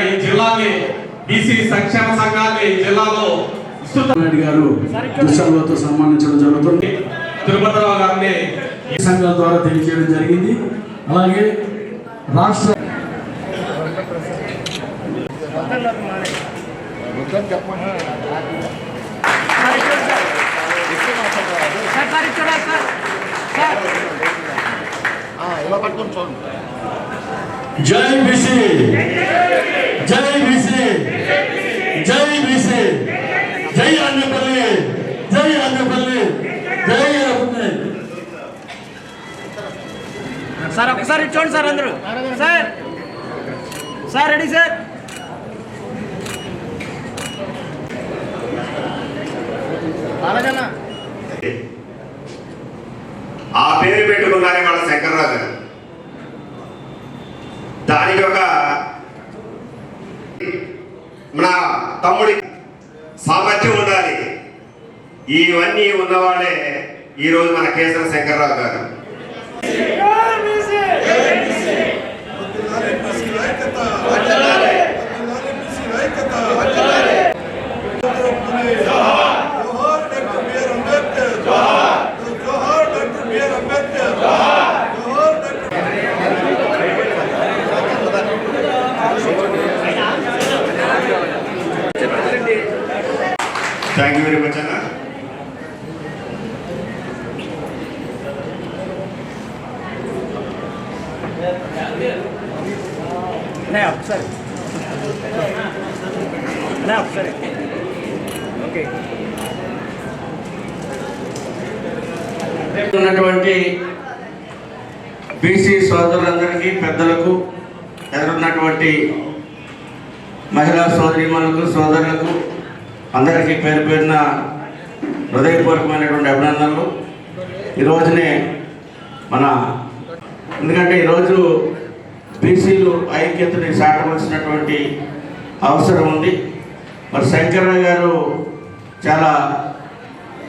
ఈ జిల్లాని బీసీ సంక్షేమ సంఘాన్ని జిల్లాలో రెడ్డి గారు దుశ్శాలతో సన్మానించడం జరుగుతుంది. తిరుపతిరావు గారిని ఈ సంఘాల ద్వారా తెలియజేయడం జరిగింది. అలాగే రాష్ట్ర జై బీసీ, జై బీసీ, జై బీసీ, జై అన్నపల్లి, జై అన్నపల్లి, జై అన్నపల్లి. సార్ ఒకసారి చూడండి సార్ అందరూ. Sir sir ready sir. ఆ పేరు పెట్టుకున్నారే వాళ్ళ శంకర్రావు గారు. దానికి ఒక మన తమ్ముడి సామర్థ్యం ఉండాలి. ఇవన్నీ ఉన్నవాళ్ళే ఈరోజు మన కేసర శంకర్రావు గారు. థ్యాంక్ యూ వెరీ మచ్ అన్న. ఒకసారి ఓకే. ఉన్నటువంటి బీసీ సోదరులందరికీ, పెద్దలకు, ఎదురున్నటువంటి మహిళా సోదరీమణులకు, సోదరులకు అందరికీ పేరు పేరున హృదయపూర్వకమైనటువంటి అభినందనలు. ఈరోజునే ఎందుకంటే ఈరోజు బీసీలు ఐక్యతని చాటవలసినటువంటి అవసరం ఉంది. మరి శంకర్రావు గారు చాలా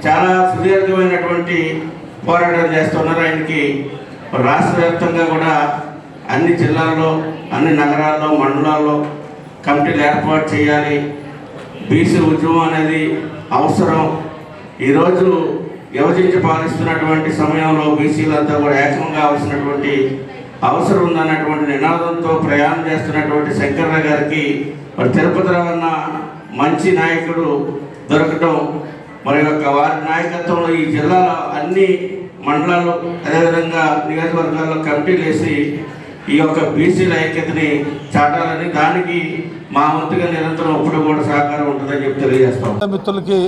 చాలా సుదీర్ఘమైనటువంటి పోరాటాలు చేస్తున్నారు. ఆయనకి రాష్ట్ర వ్యాప్తంగా కూడా అన్ని జిల్లాల్లో, అన్ని నగరాల్లో, మండలాల్లో కమిటీలు ఏర్పాటు చేయాలి. బీసీ ఉద్యమం అనేది అవసరం. ఈరోజు విభజించి పాలిస్తున్నటువంటి సమయంలో బీసీలంతా కూడా ఏకం కావాల్సినటువంటి అవసరం ఉందన్నటువంటి నినాదంతో ప్రయాణం చేస్తున్నటువంటి శంకర్రావు గారికి మరి తిరుపతిరావు అన్న మంచి నాయకుడు దొరకటం, మరి వారి నాయకత్వంలో ఈ జిల్లాలో అన్ని మండలాలు, అదేవిధంగా నియోజకవర్గాల్లో కమిటీలు వేసి ఈ యొక్క బీసీల ఐక్యతని చాటాలని, దానికి మా వంతుగా నిరంతరం ఇప్పుడు కూడా సహకారం ఉంటుందని చెప్పి తెలియజేస్తాం. మిత్రులకి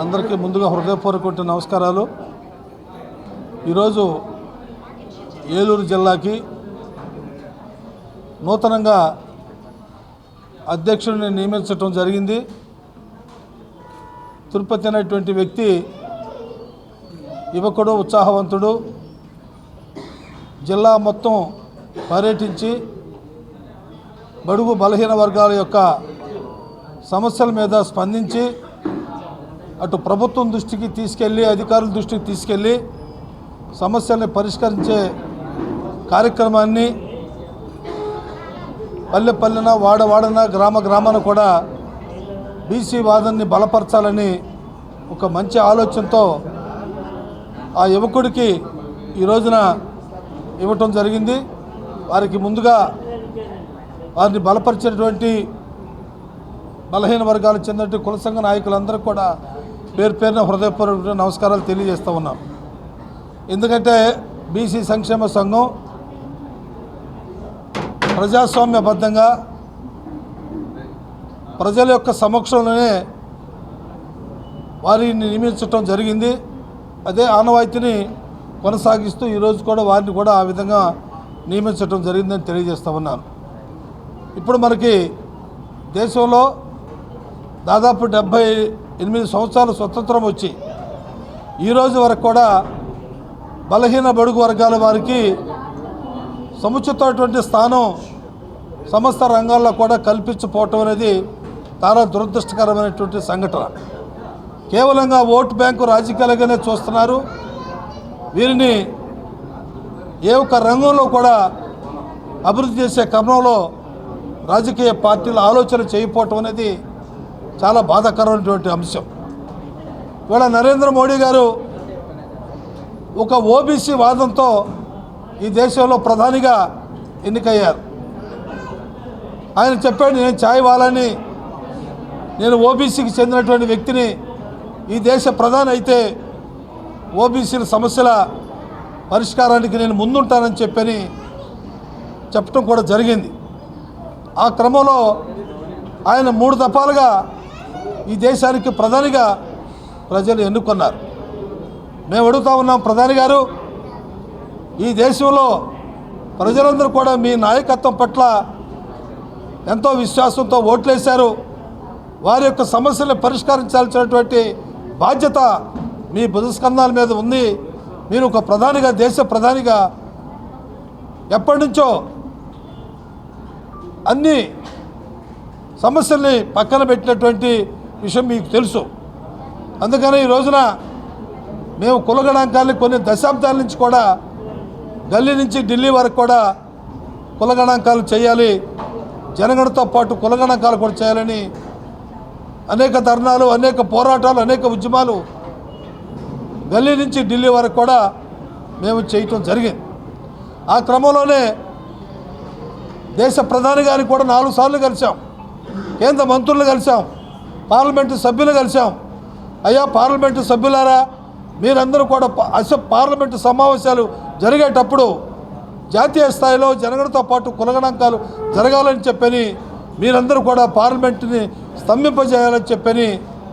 అందరికీ ముందుగా హృదయపూర్వక నమస్కారాలు. ఈరోజు ఏలూరు జిల్లాకి నూతనంగా అధ్యక్షుడిని నియమించడం జరిగింది. తిరుపతి అనేటువంటి వ్యక్తి యువకుడు, ఉత్సాహవంతుడు. జిల్లా మొత్తం పర్యటించి బడుగు బలహీన వర్గాల యొక్క సమస్యల మీద స్పందించి అటు ప్రభుత్వం దృష్టికి తీసుకెళ్ళి, అధికారుల దృష్టికి తీసుకెళ్ళి సమస్యల్ని పరిష్కరించే కార్యక్రమాన్ని పల్లె పల్లెన, వాడవాడన, గ్రామాన కూడా బీసీ వాదాన్ని బలపరచాలని ఒక మంచి ఆలోచనతో ఆ యువకుడికి ఈ రోజున ఇవ్వటం జరిగింది. వారికి ముందుగా వారిని బలపరిచేటువంటి బలహీన వర్గాలకు చెందిన కుల సంఘ నాయకులందరూ కూడా పేరు పేరున హృదయపూర్వక నమస్కారాలు తెలియజేస్తూ ఉన్నాం. ఎందుకంటే బీసీ సంక్షేమ సంఘం ప్రజాస్వామ్యబద్ధంగా ప్రజల యొక్క సమక్షంలోనే వారిని నియమించడం జరిగింది. అదే ఆనవాయితీని కొనసాగిస్తూ ఈరోజు కూడా వారిని కూడా ఆ విధంగా నియమించడం జరిగిందని తెలియజేస్తూ ఉన్నాను. ఇప్పుడు మనకి దేశంలో దాదాపు 78 సంవత్సరాలు స్వతంత్రం వచ్చి ఈరోజు వరకు కూడా బలహీన బడుగు వర్గాల వారికి సముచితమైనటువంటి స్థానం సమస్త రంగాల్లో కూడా కల్పించకపోవటం అనేది చాలా దురదృష్టకరమైనటువంటి సంఘటన. కేవలంగా ఓటు బ్యాంకు రాజకీయాలుగానే చూస్తున్నారు. వీరిని ఏ ఒక్క రంగంలో కూడా అభివృద్ధి చేసే క్రమంలో రాజకీయ పార్టీలు ఆలోచన చేయకపోవటం అనేది చాలా బాధాకరమైనటువంటి అంశం. ఇవాళ నరేంద్ర మోడీ గారు ఒక ఓబీసీ వాదంతో ఈ దేశంలో ప్రధానిగా ఎన్నికయ్యారు. ఆయన చెప్పాడు, నేను ఛాయ్ వాలాని, నేను ఓబీసీకి చెందినటువంటి వ్యక్తిని, ఈ దేశ ప్రధాని అయితే ఓబీసీల సమస్యల పరిష్కారానికి నేను ముందుంటానని చెప్పడం కూడా జరిగింది. ఆ క్రమంలో ఆయన 3 దఫాలుగా ఈ దేశానికి ప్రధానిగా ప్రజలు ఎన్నుకున్నారు. మేము అడుగుతా ఉన్నాం, ప్రధాని గారు, ఈ దేశంలో ప్రజలందరూ కూడా మీ నాయకత్వం పట్ల ఎంతో విశ్వాసంతో ఓట్లేశారు. వారి యొక్క సమస్యలను పరిష్కరించాల్సినటువంటి బాధ్యత మీ భుజస్కంధాల మీద ఉంది. మీరు ఒక ప్రధానిగా, దేశ ప్రధానిగా ఎప్పటి నుంచో అన్ని సమస్యల్ని పక్కన పెట్టినటువంటి విషయం మీకు తెలుసు. అందుకని ఈ రోజున మేము కుల గణాంకాన్ని కొన్ని దశాబ్దాల నుంచి కూడా గల్లీ నుంచి ఢిల్లీ వరకు కూడా కుల గణాంకాలు చేయాలి, జనగణతో పాటు కుల గణాంకాలు కూడా చేయాలని అనేక ధర్నాలు, అనేక పోరాటాలు, అనేక ఉద్యమాలు గల్లీ నుంచి ఢిల్లీ వరకు కూడా మేము చేయటం జరిగింది. ఆ క్రమంలోనే దేశ ప్రధాని గారికి కూడా 4 సార్లు కలిసాం, కేంద్ర మంత్రులు కలిసాం, పార్లమెంటు సభ్యులు కలిసాం. అయ్యా పార్లమెంటు సభ్యులారా, మీరందరూ కూడా పార్లమెంటు సమావేశాలు జరిగేటప్పుడు జాతీయ స్థాయిలో జనగణతో పాటు కుల గణాంకాలు జరగాలని చెప్పని, మీరందరూ కూడా పార్లమెంటుని స్తంభింపజేయాలని చెప్పని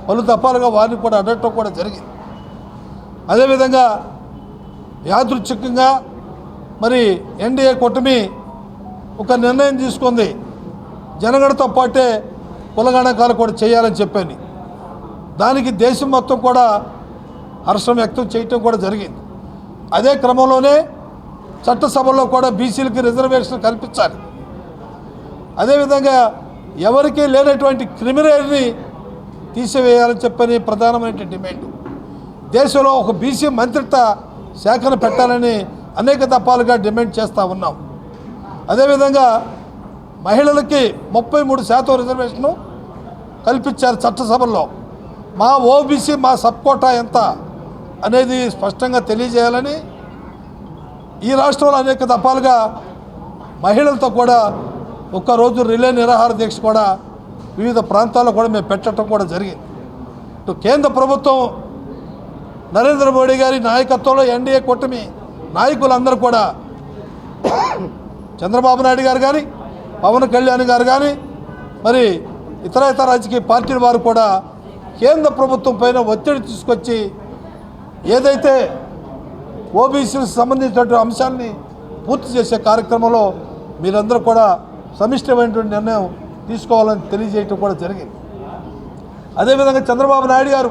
పలు దఫాలుగా వారిని కూడా అడగటం కూడా జరిగింది. అదేవిధంగా యాదృచ్ఛికంగా మరి ఎన్డీఏ కూటమి ఒక నిర్ణయం తీసుకుంది, జనగణతో పాటే కుల గణాంకాలు కూడా చేయాలని చెప్పని. దానికి దేశం మొత్తం కూడా హర్షం వ్యక్తం చేయటం కూడా జరిగింది. అదే క్రమంలోనే చట్టసభలో కూడా బీసీలకి రిజర్వేషన్ కల్పించాలి. అదేవిధంగా ఎవరికీ లేనటువంటి క్రిమినల్ని తీసివేయాలని చెప్పని ప్రధానమైన డిమాండ్. దేశంలో ఒక బీసీ మంత్రిత్వ శాఖను పెట్టాలని అనేక దఫాలుగా డిమాండ్ చేస్తూ ఉన్నాం. అదేవిధంగా మహిళలకి 33% రిజర్వేషను కల్పించారు చట్టసభల్లో. మా ఓబీసీ, మా సబ్ కోటా ఎంత అనేది స్పష్టంగా తెలియజేయాలని ఈ రాష్ట్రంలో అనేక దఫాలుగా మహిళలతో కూడా ఒక్కరోజు రిలే నిరాహార దీక్ష కూడా వివిధ ప్రాంతాల్లో కూడా మేము పెట్టడం కూడా జరిగింది. ఇటు కేంద్ర ప్రభుత్వం నరేంద్ర మోడీ గారి నాయకత్వంలో ఎన్డీఏ కూటమి నాయకులందరూ కూడా చంద్రబాబు నాయుడు గారు కానీ, పవన్ కళ్యాణ్ గారు కానీ, మరి ఇతర రాజకీయ పార్టీల వారు కూడా కేంద్ర ప్రభుత్వం పైన ఒత్తిడి తీసుకొచ్చి ఏదైతే ఓబీసీలకు సంబంధించినటువంటి అంశాన్ని పూర్తి చేసే కార్యక్రమంలో మీరందరూ కూడా సమిష్టమైనటువంటి నిర్ణయం తీసుకోవాలని తెలియజేయటం కూడా జరిగింది. అదేవిధంగా చంద్రబాబు నాయుడు గారు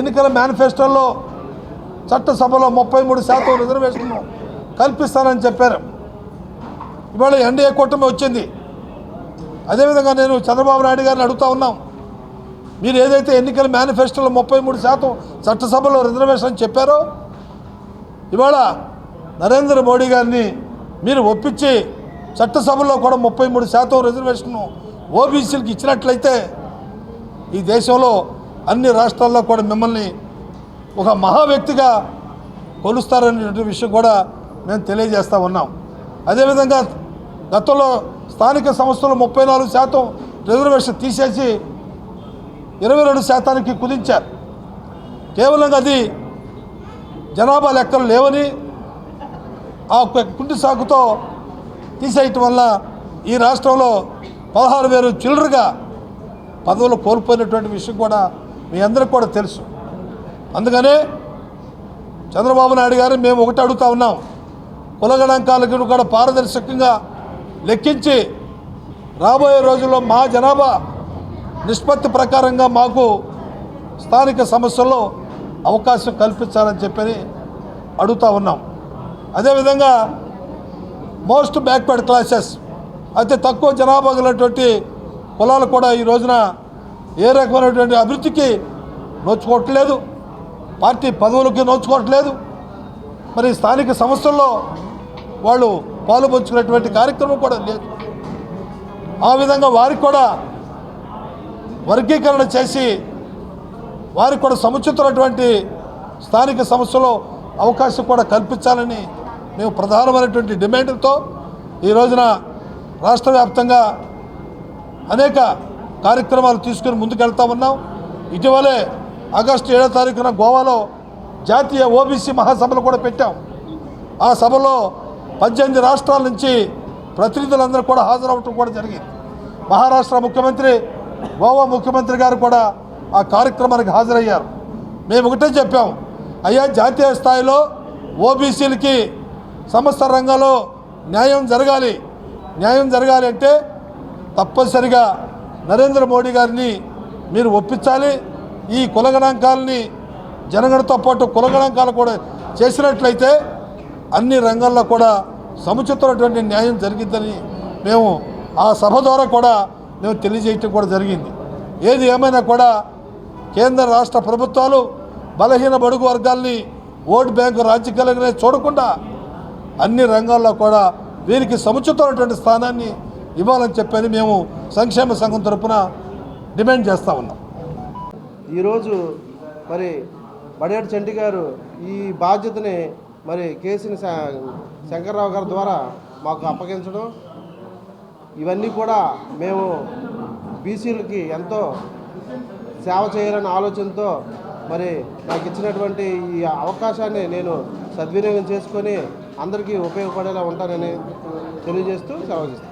ఎన్నికల మేనిఫెస్టోలో చట్టసభలో 33% రిజర్వేషన్ కల్పిస్తానని చెప్పారు. ఇవాళ ఎన్డీఏ కూటమి వచ్చింది. అదేవిధంగా నేను చంద్రబాబు నాయుడు గారిని అడుగుతా ఉన్నాం, మీరు ఏదైతే ఎన్నికల మేనిఫెస్టోలో 33% చట్టసభలో రిజర్వేషన్ చెప్పారో, ఇవాళ నరేంద్ర మోడీ గారిని మీరు ఒప్పించి చట్టసభలో కూడా 33% రిజర్వేషన్ను ఓబీసీలకు ఇచ్చినట్లయితే ఈ దేశంలో అన్ని రాష్ట్రాల్లో కూడా మిమ్మల్ని ఒక మహా వ్యక్తిగా కొలుస్తారనే విషయం కూడా మేము తెలియజేస్తూ ఉన్నాం. అదేవిధంగా గతంలో స్థానిక సంస్థలు 34% రిజర్వేషన్ తీసేసి 22% కుదించారు. కేవలం అది జనాభా లెక్కలు లేవని ఆ కుంటి సాకుతో తీసేయటం వల్ల ఈ రాష్ట్రంలో 16,000 చిల్లరగా పదవులు కోల్పోయినటువంటి విషయం కూడా మీ అందరికీ కూడా తెలుసు. అందుకనే చంద్రబాబు నాయుడు గారు మేము ఒకటి అడుగుతా ఉన్నాం, కుల గణాంకాలను కూడా పారదర్శకంగా లెక్కించి రాబోయే రోజుల్లో మా జనాభా నిష్పత్తి ప్రకారంగా మాకు స్థానిక సమస్యల్లో అవకాశం కల్పించాలని చెప్పని అడుగుతూ ఉన్నాం. అదేవిధంగా మోస్ట్ బ్యాక్వర్డ్ క్లాసెస్, అతి తక్కువ జనాభా కలిగినటువంటి కులాలు కూడా ఈ రోజున ఏ రకమైనటువంటి అభివృద్ధికి నోచుకోవట్లేదు, పార్టీ పదవులకి నోచుకోవట్లేదు, మరి స్థానిక సంస్థల్లో వాళ్ళు పాలుపంచుకునేటువంటి కార్యక్రమం కూడా లేదు. ఆ విధంగా వారికి కూడా వర్గీకరణ చేసి వారికి కూడా సముచితమైనటువంటి స్థానిక సంస్థలో అవకాశం కూడా కల్పించాలని మేము ప్రధానమైనటువంటి డిమాండ్లతో ఈ రోజున రాష్ట్ర వ్యాప్తంగా అనేక కార్యక్రమాలు తీసుకుని ముందుకెళ్తా ఉన్నాం. ఇటీవలే ఆగస్టు 7వ తారీఖున గోవాలో జాతీయ ఓబీసీ మహాసభలు కూడా పెట్టాం. ఆ సభలో 18 రాష్ట్రాల నుంచి ప్రతినిధులందరూ కూడా హాజరవటం కూడా జరిగింది. మహారాష్ట్ర ముఖ్యమంత్రి, గోవా ముఖ్యమంత్రి గారు కూడా ఆ కార్యక్రమానికి హాజరయ్యారు. మేము ఒకటే చెప్పాం, అయ్యా జాతీయ స్థాయిలో ఓబీసీలకి సమస్త రంగంలో న్యాయం జరగాలి అంటే తప్పనిసరిగా నరేంద్ర మోడీ గారిని మీరు ఒప్పించాలి. ఈ కులగణాంకాలని జనగణతో పాటు కులగణాంకాలు కూడా చేసినట్లయితే అన్ని రంగాల్లో కూడా సముచితమైనటువంటి న్యాయం జరిగిద్దని మేము ఆ సభ ద్వారా కూడా మేము తెలియజేయటం కూడా జరిగింది. ఏది ఏమైనా కూడా కేంద్ర రాష్ట్ర ప్రభుత్వాలు బలహీన బడుగు వర్గాల్ని ఓటు బ్యాంకు రాజకీయాలనే చూడకుండా అన్ని రంగాల్లో కూడా వీరికి సముచితమైనటువంటి స్థానాన్ని ఇవ్వాలని చెప్పని మేము సంక్షేమ సంఘం తరఫున డిమాండ్ చేస్తూ ఉన్నాం. ఈరోజు మరి బడేటి చంటి గారు ఈ బాధ్యతని మరి కేసీని శంకర్రావు గారి ద్వారా మాకు అప్పగించడం, ఇవన్నీ కూడా మేము బీసీలకి ఎంతో సేవ చేయాలనే ఆలోచనతో మరి నాకు ఇచ్చినటువంటి ఈ అవకాశాన్ని నేను సద్వినియోగం చేసుకొని అందరికీ ఉపయోగపడేలా ఉంటానని తెలియజేస్తూ సెలవు చేస్తాను.